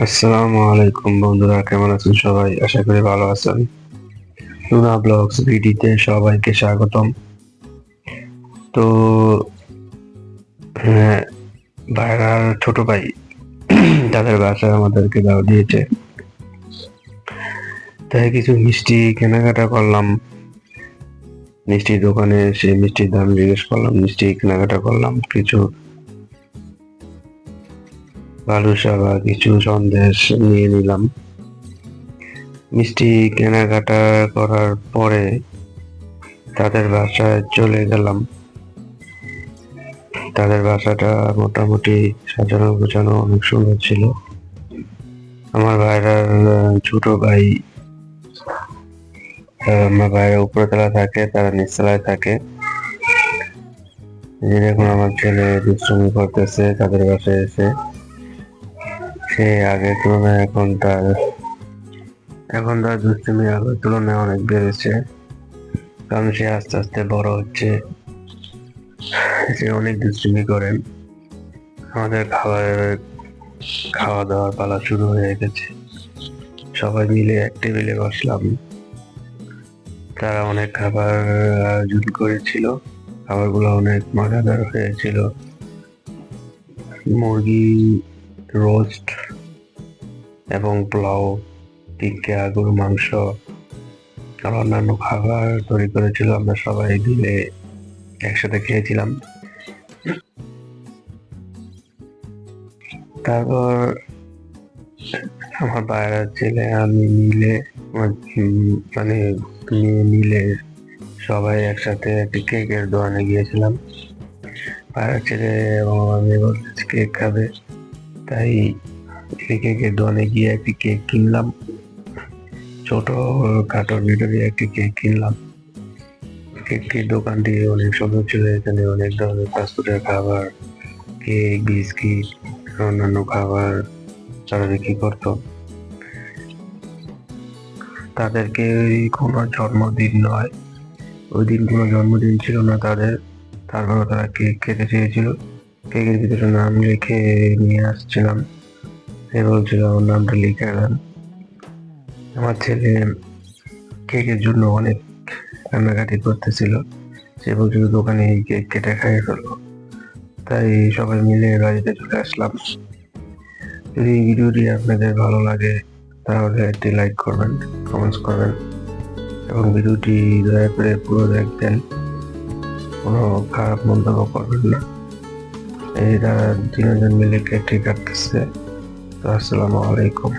আসসালামু আলাইকুম বন্ধুরা, কেমন আছেন সবাই? আশা করি ভালো আছেন। লুনা ব্লগস ভিডিতে সবাইকে স্বাগতম। তো হ্যাঁ, ভাইরার ছোট ভাই তাদের বাসায় আমাদেরকে দাওয়াত দিয়েছে, তাই কিছু মিষ্টি কেনাকাটা করলাম। মিষ্টির দোকানে এসে মিষ্টির দাম জিজ্ঞেস করলাম, মিষ্টি কেনাকাটা করলাম, কিছু বালুশা বা কিছু সন্দেশ নিয়ে নিলাম। মিষ্টি কেনাকাটা করার পরে তাদের বাসায় চলে গেলাম। তাদের বাসাটা মোটামুটি সাজানো গোছানো অনেক সুন্দর ছিল। আমার ভাইরার ছোট ভাই, আমার ভাইয়ের উপরতলা থাকে, তারা নিচতলায় থাকে। এই যে দেখুন, আমার ছেলে দুষ্টুমি করতেছে তাদের বাসায় এসে। সে আগের তুলনায় এখন তার দুষ্টুমি আগের তুলনায় অনেক বেড়েছে, কারণ সে আস্তে আস্তে বড় হচ্ছে। সে অনেক দুষ্টুমি করেন। আমাদের খাওয়া দাওয়ার পালা শুরু হয়ে গেছে। সবাই মিলে এক টেবিলে বসলাম। তারা অনেক খাবার আয়োজন করেছিল। খাবারগুলো অনেক মজাদার হয়েছিল। মুরগি রোস্ট এবং পোলাও, টিক্কা, গরু মাংস আর অন্যান্য খাবার তৈরি করেছিল। আমরা সবাই মিলে একসাথে খেয়েছিলাম। তারপর আমার ভাইয়ের ছেলে আমি মিলে মানে মেয়ে মিলে সবাই একসাথে একটি কেকের দোকানে গিয়েছিলাম। ভাইয়ের ছেলে এবং আমি বলতেছি কেক খাবে, তাই কেকের দোকানে গিয়ে একটি কেক কিনলাম। ছোট খাটোর ভিতরে একটি কেক কিনলাম। কেকটির দোকানটি অনেক সুন্দর ছিল। এখানে অনেক ধরনের ফাস্টফুডের খাবার, কেক, বিস্কিট, অন্যান্য খাবার তারা বিক্রি করতো। তাদেরকে কোনো জন্মদিন নয়, ওই দিন কোনো জন্মদিন ছিল না তাদের। তারপরে তারা কেক খেতে চেয়েছিল। কেকের ভিতরে নাম লিখে নিয়ে আসছিলাম। সে বলছিল আমার নামটা লিখে দেন। আমার ছেলে কেকের জন্য অনেক কান্নাকাটি করতেছিল। সে বলছিল দোকানে এই কেক কেটে খাইয়ে ফেলবো। তাই সবাই মিলে বাড়িতে চলে আসলাম। যদি এই ভিডিওটি আপনাদের ভালো লাগে তাহলে একটি লাইক করবেন, কমেন্টস করবেন এবং ভিডিওটি দয়া করে পুরো দেখবেন। কোনো খারাপ মন্তব্য করবেন না। এরা তিনজন মিলে কেকটি কাটতেছে। তো আসসালামু আলাইকুম।